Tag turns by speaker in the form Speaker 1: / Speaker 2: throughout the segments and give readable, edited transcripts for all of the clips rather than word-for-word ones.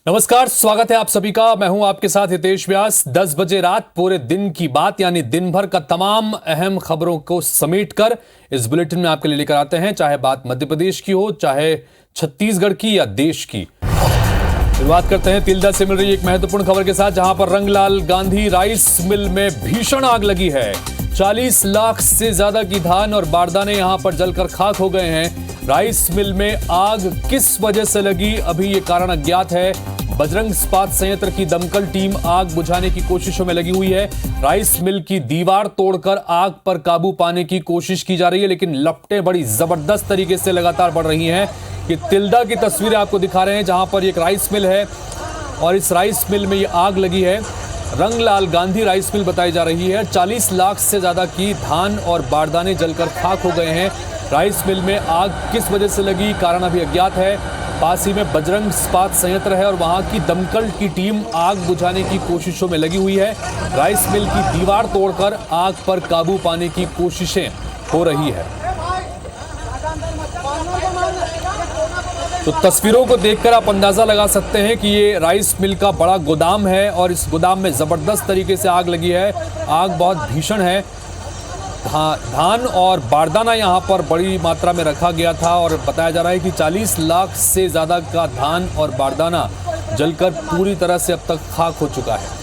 Speaker 1: नमस्कार, स्वागत है आप सभी का। मैं हूं आपके साथ हितेश व्यास। 10 बजे रात पूरे दिन की बात यानी दिन भर का तमाम अहम खबरों को समेटकर इस बुलेटिन में आपके लिए लेकर आते हैं, चाहे बात मध्य प्रदेश की हो, चाहे छत्तीसगढ़ की या देश की। शुरुआत करते हैं तिल्दा से मिल रही एक महत्वपूर्ण खबर के साथ, जहां पर रंगलाल गांधी राइस मिल में भीषण आग लगी है। 40 लाख से ज्यादा की धान और बारदाने यहां पर जलकर खाक हो गए हैं। राइस मिल में आग किस वजह से लगी, अभी ये कारण अज्ञात है। बजरंग इस्पात संयंत्र की दमकल टीम आग बुझाने की कोशिशों में लगी हुई है। राइस मिल की दीवार तोड़कर आग पर काबू पाने की कोशिश की जा रही है, लेकिन लपटें बड़ी जबरदस्त तरीके से लगातार बढ़ रही हैं। ये तिल्दा की तस्वीरें आपको दिखा रहे हैं, जहां पर एक राइस मिल है और इस राइस मिल में ये आग लगी है। रंगलाल गांधी राइस मिल बताई जा रही है। 40 लाख से ज्यादा की धान और बारदाने जलकर खाक हो गए हैं। राइस मिल में आग किस वजह से लगी, कारण अभी अज्ञात है। पास ही में बजरंग इस्पात संयंत्र है और वहां की दमकल की टीम आग बुझाने की कोशिशों में लगी हुई है। राइस मिल की दीवार तोड़कर आग पर काबू पाने की कोशिशें हो रही है। तो तस्वीरों को देखकर आप अंदाजा लगा सकते हैं कि ये राइस मिल का बड़ा गोदाम है और इस गोदाम में जबरदस्त तरीके से आग लगी है। आग बहुत भीषण है। धान और बारदाना यहाँ पर बड़ी मात्रा में रखा गया था और बताया जा रहा है कि 40 लाख से ज़्यादा का धान और बारदाना जलकर पूरी तरह से अब तक खाक हो चुका है।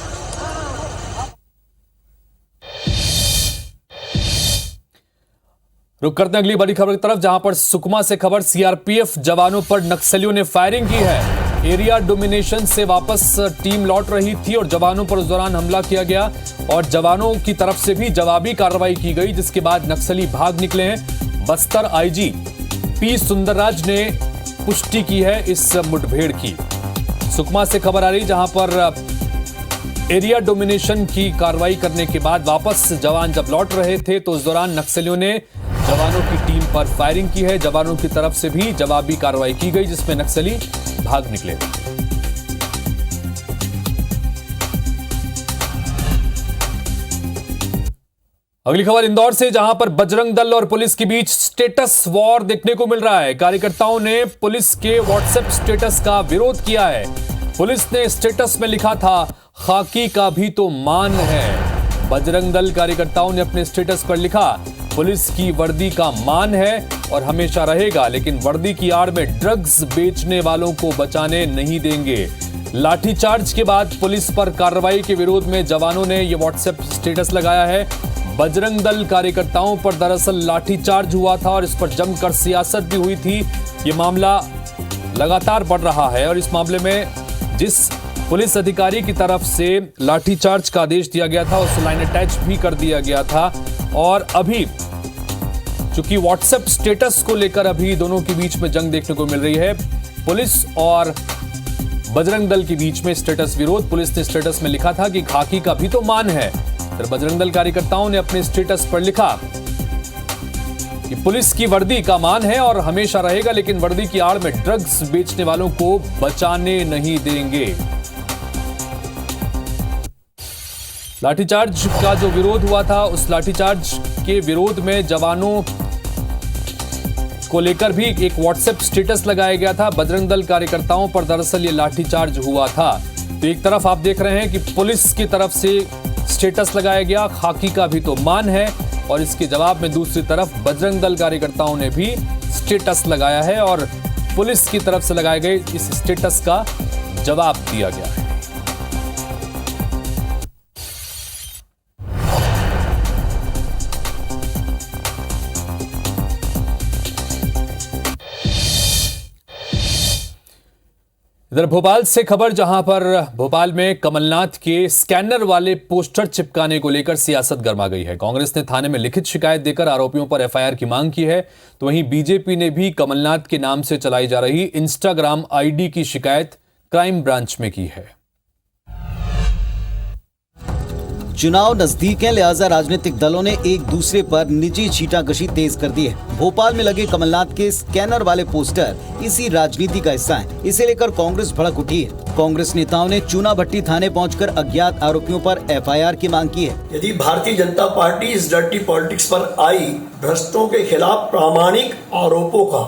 Speaker 1: रुक करते हैं अगली बड़ी खबर की तरफ, जहां पर सुकमा से खबर। सीआरपीएफ जवानों पर नक्सलियों ने फायरिंग की है। एरिया डोमिनेशन से वापस टीम लौट रही थी और जवानों पर उस दौरान हमला किया गया और जवानों की तरफ से भी जवाबी कार्रवाई की गई, जिसके बाद नक्सली भाग निकले हैं। बस्तर आईजी पी सुंदरराज ने पुष्टि की है इस मुठभेड़ की। सुकमा से खबर आ रही, जहां पर एरिया डोमिनेशन की कार्रवाई करने के बाद वापस जवान जब लौट रहे थे तो उस दौरान नक्सलियों ने जवानों की टीम पर फायरिंग की है। जवानों की तरफ से भी जवाबी कार्रवाई की गई, जिसमें नक्सली भाग निकले। अगली खबर इंदौर से, जहां पर बजरंग दल और पुलिस के बीच स्टेटस वॉर देखने को मिल रहा है। कार्यकर्ताओं ने पुलिस के व्हाट्सएप स्टेटस का विरोध किया है। पुलिस ने स्टेटस में लिखा था, खाकी का भी तो मान है। बजरंग दल कार्यकर्ताओं ने अपने स्टेटस पर लिखा, पुलिस की वर्दी का मान है और हमेशा रहेगा, लेकिन वर्दी की आड़ में ड्रग्स बेचने वालों को बचाने नहीं देंगे। लाठीचार्ज के बाद पुलिस पर कार्रवाई के विरोध में जवानों ने यह व्हाट्सएप स्टेटस लगाया है। बजरंग दल कार्यकर्ताओं पर दरअसल लाठीचार्ज हुआ था और इस पर जमकर सियासत भी हुई थी। यह मामला लगातार बढ़ रहा है और इस मामले में जिस पुलिस अधिकारी की तरफ से लाठीचार्ज का आदेश दिया गया था उस लाइन अटैच भी कर दिया गया था। और अभी चूंकि व्हाट्सएप स्टेटस को लेकर अभी दोनों के बीच में जंग देखने को मिल रही है। पुलिस और बजरंग दल के बीच में स्टेटस विरोध। पुलिस ने स्टेटस में लिखा था कि खाकी का भी तो मान है, फिर बजरंग दल कार्यकर्ताओं ने अपने स्टेटस पर लिखा कि पुलिस की वर्दी का मान है और हमेशा रहेगा, लेकिन वर्दी की आड़ में ड्रग्स बेचने वालों को बचाने नहीं देंगे। लाठीचार्ज का जो विरोध हुआ था, उस लाठीचार्ज के विरोध में जवानों को लेकर भी एक व्हाट्सएप स्टेटस लगाया गया था। बजरंग दल कार्यकर्ताओं पर दरअसल ये लाठीचार्ज हुआ था। तो एक तरफ आप देख रहे हैं कि पुलिस की तरफ से स्टेटस लगाया गया, खाकी का भी तो मान है, और इसके जवाब में दूसरी तरफ बजरंग दल कार्यकर्ताओं ने भी स्टेटस लगाया है और पुलिस की तरफ से लगाए गए इस स्टेटस का जवाब दिया गया है। इधर भोपाल से खबर, जहां पर भोपाल में कमलनाथ के स्कैनर वाले पोस्टर चिपकाने को लेकर सियासत गर्मा गई है। कांग्रेस ने थाने में लिखित शिकायत देकर आरोपियों पर एफआईआर की मांग की है, तो वहीं बीजेपी ने भी कमलनाथ के नाम से चलाई जा रही इंस्टाग्राम आईडी की शिकायत क्राइम ब्रांच में की है।
Speaker 2: चुनाव नजदीक है, लिहाजा राजनीतिक दलों ने एक दूसरे पर निजी छींटाकशी तेज कर दी है। भोपाल में लगे कमलनाथ के स्कैनर वाले पोस्टर इसी राजनीति का हिस्सा है। इसे लेकर कांग्रेस भड़क उठी है। कांग्रेस नेताओं ने चूना भट्टी थाने पहुंचकर अज्ञात आरोपियों पर एफआईआर की मांग की है।
Speaker 3: यदि भारतीय जनता पार्टी इस डर्टी पॉलिटिक्स पर आई भ्रष्टों के खिलाफ प्रामाणिक आरोपों का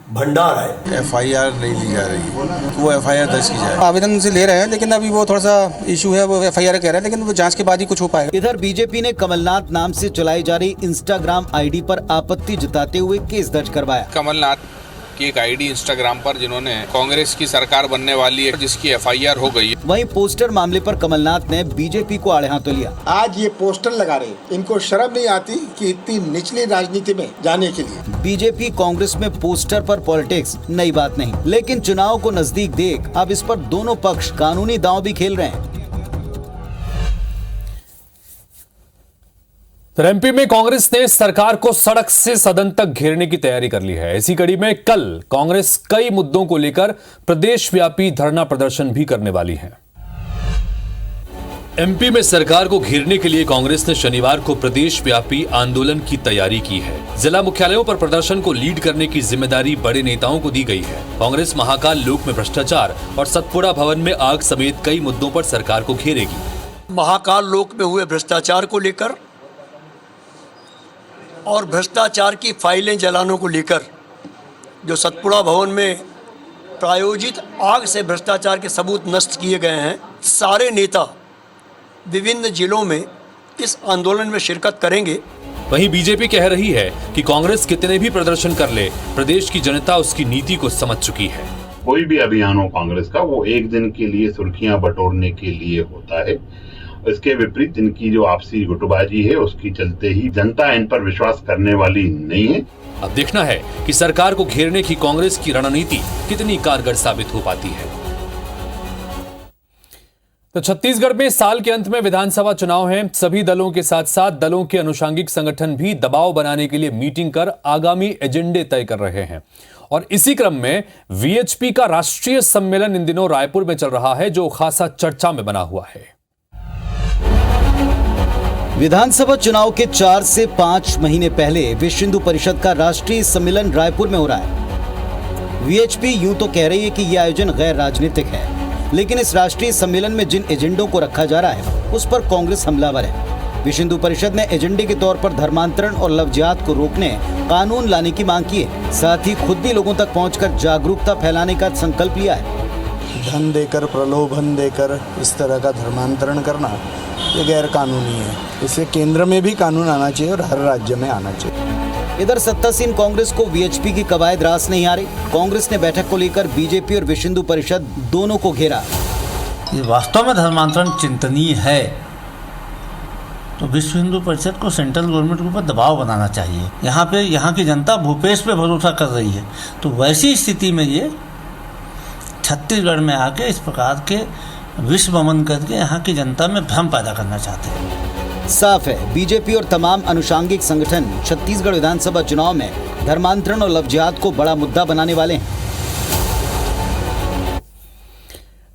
Speaker 3: भंडार है।
Speaker 4: एफआईआर नहीं ली जा रही है, वो एफआईआर दर्ज की जाए।
Speaker 5: आवेदन से ले रहे हैं, लेकिन अभी वो थोड़ा सा इशू है, वो एफआईआर कह रहे हैं, लेकिन वो जांच के बाद ही कुछ हो पाएगा।
Speaker 2: इधर बीजेपी ने कमलनाथ नाम से चलाई जा रही इंस्टाग्राम आईडी पर आपत्ति जताते हुए केस दर्ज करवाया।
Speaker 6: कमलनाथ की एक आईडी इंस्टाग्राम पर जिन्होंने कांग्रेस की सरकार बनने वाली है जिसकी एफआईआर हो गई है।
Speaker 2: वहीं पोस्टर मामले पर कमलनाथ ने बीजेपी को आड़े हाथों लिया।
Speaker 7: आज ये पोस्टर लगा रहे, इनको शर्म नहीं आती कि इतनी निचली राजनीति में जाने के लिए।
Speaker 2: बीजेपी कांग्रेस में पोस्टर पर पॉलिटिक्स नई बात नहीं, लेकिन चुनाव को नजदीक देख अब इस पर दोनों पक्ष कानूनी दांव भी खेल रहे हैं।
Speaker 1: एमपी में कांग्रेस ने सरकार को सड़क से सदन तक घेरने की तैयारी कर ली है। इसी कड़ी में कल कांग्रेस कई मुद्दों को लेकर प्रदेशव्यापी धरना प्रदर्शन भी करने वाली है। एमपी में सरकार को घेरने के लिए कांग्रेस ने शनिवार को प्रदेशव्यापी आंदोलन की तैयारी की है। जिला मुख्यालयों पर प्रदर्शन को लीड करने की जिम्मेदारी बड़े नेताओं को दी गई है। कांग्रेस महाकाल लोक में भ्रष्टाचार और सतपुड़ा भवन में आग समेत कई मुद्दों पर सरकार को घेरेगी।
Speaker 3: महाकाल लोक में हुए भ्रष्टाचार को लेकर और भ्रष्टाचार की फाइलें जलाने को लेकर, जो सतपुड़ा भवन में प्रायोजित आग से भ्रष्टाचार के सबूत नष्ट किए गए हैं, सारे नेता विभिन्न जिलों में इस आंदोलन में शिरकत करेंगे।
Speaker 1: वहीं बीजेपी कह रही है कि कांग्रेस कितने भी प्रदर्शन कर ले, प्रदेश की जनता उसकी नीति को समझ चुकी है।
Speaker 8: कोई भी अभियान हो कांग्रेस का, वो एक दिन के लिए सुर्खियां बटोरने के लिए होता है। इसके विपरीत इनकी जो आपसी गुटबाजी है, उसकी चलते ही जनता इन पर विश्वास करने वाली नहीं है।
Speaker 1: अब देखना है कि सरकार को घेरने की कांग्रेस की रणनीति कितनी कारगर साबित हो पाती है। तो छत्तीसगढ़ में साल के अंत में विधानसभा चुनाव हैं। सभी दलों के साथ साथ दलों के अनुषंगिक संगठन भी दबाव बनाने के लिए मीटिंग कर आगामी एजेंडे तय कर रहे हैं। और इसी क्रम में वीएचपी का राष्ट्रीय सम्मेलन इन दिनों रायपुर में चल रहा है, जो खासा चर्चा में बना हुआ है।
Speaker 2: विधानसभा चुनाव के 4 से 5 महीने पहले विश्व हिंदू परिषद का राष्ट्रीय सम्मेलन रायपुर में हो रहा है। वीएचपी यूं तो कह रही है कि यह आयोजन गैर राजनीतिक है, लेकिन इस राष्ट्रीय सम्मेलन में जिन एजेंडों को रखा जा रहा है उस पर कांग्रेस हमलावर है। विश्व हिंदू परिषद ने एजेंडे के तौर पर धर्मांतरण और लव जिहाद को रोकने कानून लाने की मांग की है। साथ ही खुद भी लोगों तक पहुंचकर जागरूकता फैलाने का संकल्प लिया है।
Speaker 4: धन देकर, प्रलोभन देकर इस तरह का धर्मांतरण करना ये गैर कानूनी है। इसलिए केंद्र में भी कानून आना चाहिए और हर राज्य में आना चाहिए।
Speaker 2: इधर सत्तासीन कांग्रेस को वीएचपी की कवायद रास नहीं आ रही। कांग्रेस ने बैठक को लेकर बीजेपी और विश्व हिंदू परिषद दोनों को घेरा।
Speaker 9: ये वास्तव में धर्मांतरण चिंतनीय है तो विश्व हिंदू परिषद को सेंट्रल गवर्नमेंट के ऊपर दबाव बनाना चाहिए। यहाँ की जनता भूपेश पे भरोसा कर रही है, तो वैसी स्थिति में ये छत्तीसगढ़ में आके इस प्रकार के विश्व भ्रमण करके यहाँ की जनता में भ्रम पैदा करना चाहते हैं।
Speaker 2: साफ है, बीजेपी और तमाम अनुषंगिक संगठन छत्तीसगढ़ विधानसभा चुनाव में धर्मांतरण और लव जिहाद को बड़ा मुद्दा बनाने वाले हैं।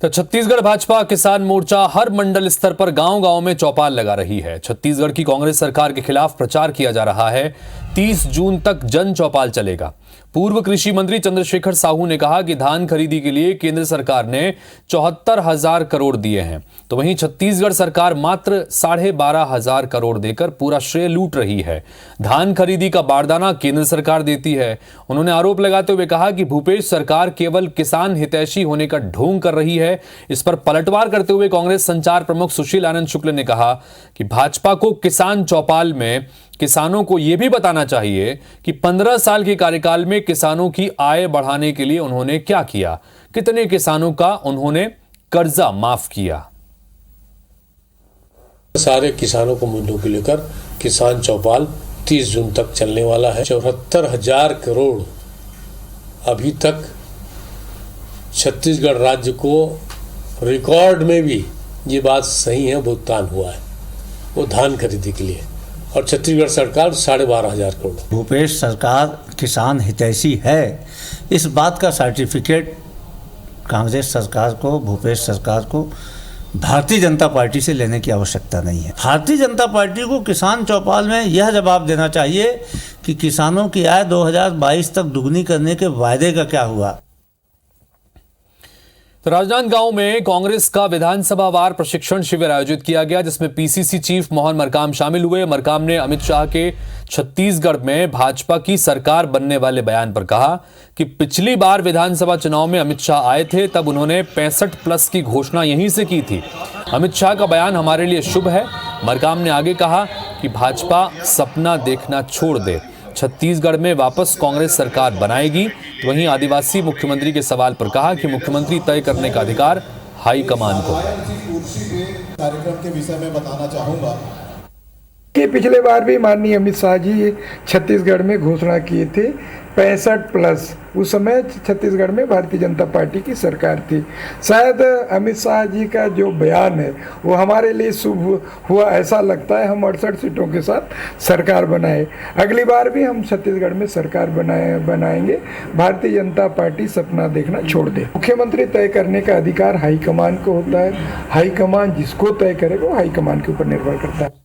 Speaker 1: तो छत्तीसगढ़ भाजपा किसान मोर्चा हर मंडल स्तर पर गांव-गांव में चौपाल लगा रही है। छत्तीसगढ़ की कांग्रेस सरकार के खिलाफ प्रचार किया जा रहा है। 30 जून तक जन चौपाल चलेगा। पूर्व कृषि मंत्री चंद्रशेखर साहू ने कहा कि धान खरीदी के लिए केंद्र सरकार ने 74,000 करोड़ दिए हैं, तो वहीं छत्तीसगढ़ सरकार मात्र 12,500 करोड़ देकर पूरा श्रेय लूट रही है। धान खरीदी का बारदाना केंद्र सरकार देती है। उन्होंने आरोप लगाते हुए कहा कि भूपेश सरकार केवल किसान हितैषी होने का ढोंग कर रही है। इस पर पलटवार करते हुए कांग्रेस संचार प्रमुख सुशील आनंद शुक्ल ने कहा कि भाजपा को किसान चौपाल में किसानों को यह भी बताना चाहिए कि 15 साल के कार्यकाल में किसानों की आय बढ़ाने के लिए उन्होंने क्या किया, कितने किसानों का उन्होंने कर्जा माफ किया।
Speaker 10: सारे किसानों को मुद्दों को लेकर किसान चौपाल 30 जून तक चलने वाला है। 74,000 करोड़ अभी तक छत्तीसगढ़ राज्य को रिकॉर्ड में भी ये बात सही है भुगतान हुआ है वो धान खरीदी के लिए, और छत्तीसगढ़ सरकार 12,500 करोड़।
Speaker 9: भूपेश सरकार किसान हितैषी है, इस बात का सर्टिफिकेट कांग्रेस सरकार को, भूपेश सरकार को भारतीय जनता पार्टी से लेने की आवश्यकता नहीं है। भारतीय जनता पार्टी को किसान चौपाल में यह जवाब देना चाहिए कि किसानों की आय 2022 तक दुगनी करने के वायदे का क्या हुआ।
Speaker 1: तो राजनांदगांव में कांग्रेस का विधानसभा वार प्रशिक्षण शिविर आयोजित किया गया, जिसमें पीसीसी चीफ मोहन मरकाम शामिल हुए। मरकाम ने अमित शाह के छत्तीसगढ़ में भाजपा की सरकार बनने वाले बयान पर कहा कि पिछली बार विधानसभा चुनाव में अमित शाह आए थे, तब उन्होंने 65+ की घोषणा यहीं से की थी। अमित शाह का बयान हमारे लिए शुभ है। मरकाम ने आगे कहा कि भाजपा सपना देखना छोड़ दे, छत्तीसगढ़ में वापस कांग्रेस सरकार बनाएगी। तो वहीं आदिवासी मुख्यमंत्री के सवाल पर कहा कि मुख्यमंत्री तय करने का अधिकार हाईकमान को है।
Speaker 7: कार्यक्रम के विषय में बताना चाहूंगा
Speaker 11: कि पिछले बार भी माननीय अमित शाह जी छत्तीसगढ़ में घोषणा किए थे 65+। उस समय छत्तीसगढ़ में भारतीय जनता पार्टी की सरकार थी। शायद अमित शाह जी का जो बयान है वो हमारे लिए शुभ हुआ, ऐसा लगता है। हम 68 सीटों के साथ सरकार बनाए, अगली बार भी हम छत्तीसगढ़ में सरकार बनाएंगे। भारतीय जनता पार्टी सपना देखना छोड़ दे। मुख्यमंत्री तय करने का अधिकार हाईकमान को होता है। हाईकमान जिसको तय करेगा वो हाईकमान के ऊपर निर्भर करता है।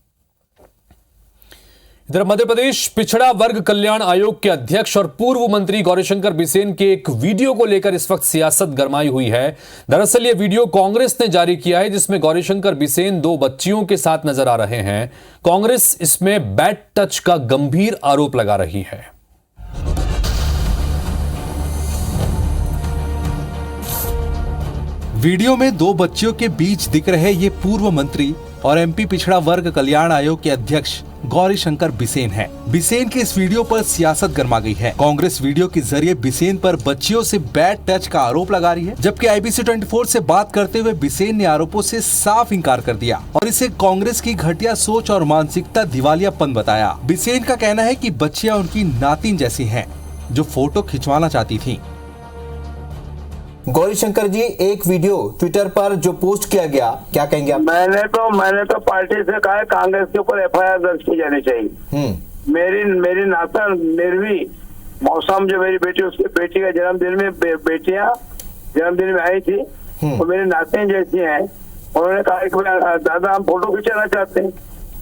Speaker 1: इधर मध्य प्रदेश पिछड़ा वर्ग कल्याण आयोग के अध्यक्ष और पूर्व मंत्री गौरीशंकर बिसेन के एक वीडियो को लेकर इस वक्त सियासत गरमाई हुई है। दरअसल ये वीडियो कांग्रेस ने जारी किया है, जिसमें गौरीशंकर बिसेन 2 बच्चियों के साथ नजर आ रहे हैं। कांग्रेस इसमें बैड टच का गंभीर आरोप लगा रही है।
Speaker 12: वीडियो में 2 बच्चियों के बीच दिख रहे ये पूर्व मंत्री और एमपी पिछड़ा वर्ग कल्याण आयोग के अध्यक्ष गौरीशंकर बिसेन है। बिसेन के इस वीडियो पर सियासत गर्मा गई है। कांग्रेस वीडियो के जरिए बिसेन पर बच्चियों से बैड टच का आरोप लगा रही है, जबकि IBC 24 से बात करते हुए बिसेन ने आरोपों से साफ इंकार कर दिया और इसे कांग्रेस की घटिया सोच और मानसिकता दिवालियापन बताया। बिसेन का कहना है कि बच्चियां उनकी नातिन जैसी हैं, जो फोटो खिंचवाना चाहती थी।
Speaker 13: गौरीशंकर जी, एक वीडियो ट्विटर पर जो पोस्ट किया गया, क्या कहेंगे आप?
Speaker 14: मैंने तो पार्टी से कहा है कांग्रेस के ऊपर FIR दर्ज की जानी चाहिए। मेरी नाता निर्वी मौसम, जो मेरी बेटी, उसकी बेटी का जन्मदिन में बेटियां जन्मदिन में आई थी, वो मेरी नाते जैसी हैं। उन्होंने कहा कि दादा हम फोटो खिंचाना चाहते हैं।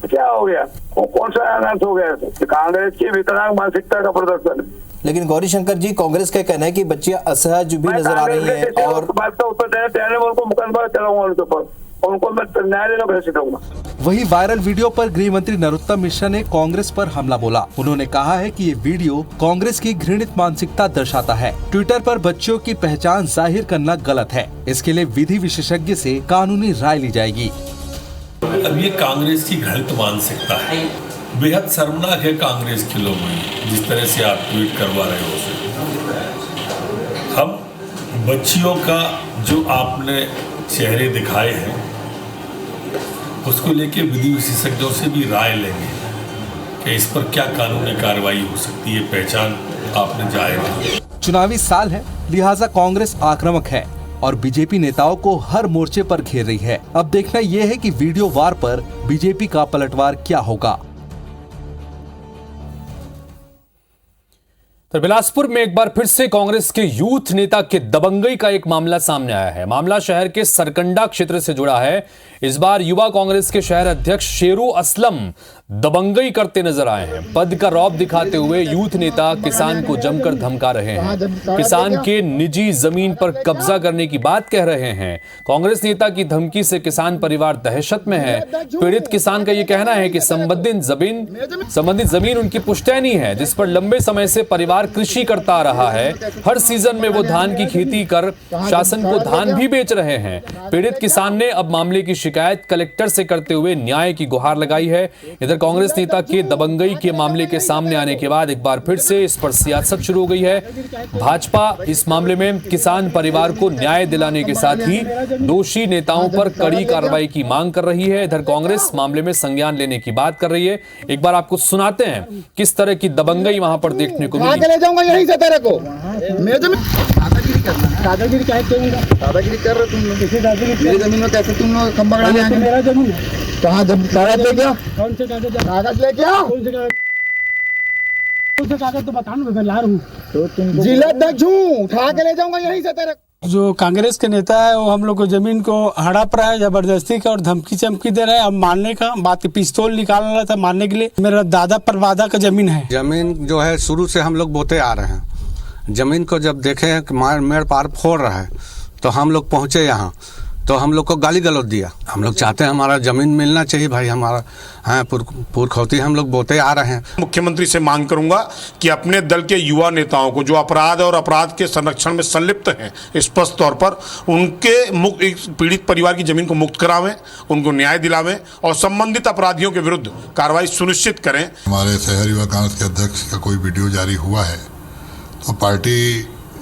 Speaker 14: क्या हो गया? कौन सा अनर्थ हो गया? कांग्रेस की विकलांग मानसिकता का प्रदर्शन है।
Speaker 13: लेकिन गौरीशंकर जी, कांग्रेस का कहना है कि बच्चियां असहज भी नजर आ रही हैं और
Speaker 14: बात का उत्तर देने में उनको मुकदमा चलाऊंगा, उनके ऊपर उनको मैं न्याय देने को दूंगा।
Speaker 12: वही वायरल वीडियो पर गृह मंत्री नरोत्तम मिश्रा ने कांग्रेस पर हमला बोला। उन्होंने कहा है कि ये वीडियो कांग्रेस की घृणित मानसिकता दर्शाता है। ट्विटर पर बच्चियों की पहचान जाहिर करना गलत है। इसके लिए विधि विशेषज्ञ से कानूनी राय ली जाएगी।
Speaker 15: अब ये कांग्रेस की घृणित मानसिकता है, बेहद शर्मनाक है कांग्रेस के लोगों में, जिस तरह से आप ट्वीट करवा रहे हो। हम बच्चियों का जो आपने चेहरे दिखाए हैं उसको लेके विधि विशेषज्ञों से भी राय लेंगे कि इस पर क्या कानूनी कार्रवाई हो सकती है। पहचान आपने जाहिर की।
Speaker 12: चुनावी साल है, लिहाजा कांग्रेस आक्रामक है और बीजेपी नेताओं को हर मोर्चे पर घेर रही है। अब देखना यह है कि वीडियो वार पर बीजेपी का पलटवार क्या होगा।
Speaker 1: तो बिलासपुर में एक बार फिर से कांग्रेस के यूथ नेता के दबंगई का एक मामला सामने आया है। मामला शहर के सरकंडा क्षेत्र से जुड़ा है। इस बार युवा कांग्रेस के शहर अध्यक्ष शेरू असलम दबंगई करते नजर आए हैं। पद का रौब दिखाते हुए यूथ नेता किसान को जमकर धमका रहे हैं। किसान के निजी जमीन पर कब्जा करने की बात कह रहे हैं। कांग्रेस नेता की धमकी से किसान परिवार दहशत में है। पीड़ित किसान का यह कहना है कि संबंधित जमीन उनकी पुश्तैनी है, जिस पर लंबे समय से परिवार कृषि करता आ रहा है। हर सीजन में वो धान की खेती कर शासन को धान भी बेच रहे हैं। पीड़ित किसान ने अब मामले की शिकायत कलेक्टर से करते हुए न्याय की गुहार लगाई है। इधर कांग्रेस नेता के दबंगई के मामले के सामने आने के बाद एक बार फिर से इस पर सियासत शुरू हो गई है। भाजपा इस मामले में किसान परिवार को न्याय दिलाने के साथ ही दोषी नेताओं पर कड़ी कार्रवाई की मांग कर रही है। इधर कांग्रेस मामले में संज्ञान लेने की बात कर रही है। एक बार आपको सुनाते हैं किस तरह की दबंगई वहां पर देखने को मिली।
Speaker 16: ले जाऊंगा यहीं से तेरे को। दादागिरी क्या है? दादागिरी कर रहे तुम लोग। मेरी जमीन में कैसे तुम लोग खंबा गाड़ने आए? मेरा जमीन कहाँ? जब कागज ले गया? कौन से कागज? कागज ले गया? कौन से कागज तो बता ना, मैं ला रहा हूँ। तो जिला अध्यक्ष हूँ, उठा के ले जाऊंगा यहीं से तेरे।
Speaker 17: जो कांग्रेस के नेता है वो हम लोग को जमीन को हड़प रहा है जबरदस्ती का और धमकी चमकी दे रहा है। अब मारने का बात, पिस्तौल निकाल रहा था मारने के लिए। मेरा दादा परवादा का जमीन है।
Speaker 18: जमीन जो है शुरू से हम लोग बोते आ रहे हैं। जमीन को जब देखे कि मेड़ पार फोड़ रहा है तो हम लोग पहुंचे यहाँ तो हम लोग को गाली गलौज दिया। हम लोग चाहते हैं हमारा जमीन मिलना चाहिए भाई, हमारा हाँ पुरखौती हम लोग बोते आ रहे हैं।
Speaker 19: मुख्यमंत्री से मांग करूंगा कि अपने दल के युवा नेताओं को जो अपराध और अपराध के संरक्षण में संलिप्त हैं, स्पष्ट तौर पर उनके पीड़ित परिवार की जमीन को मुक्त करावें, उनको न्याय दिलावें और संबंधित अपराधियों के विरुद्ध कार्रवाई सुनिश्चित करें।
Speaker 20: हमारे शहर युवा कांग्रेस के अध्यक्ष का कोई वीडियो जारी हुआ है तो पार्टी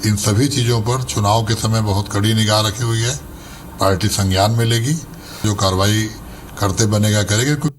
Speaker 20: इन सभी चीज़ों पर चुनाव के समय बहुत कड़ी निगाह रखी हुई है। पार्टी संज्ञान में लेगी, जो कार्रवाई करते बनेगा करेगी।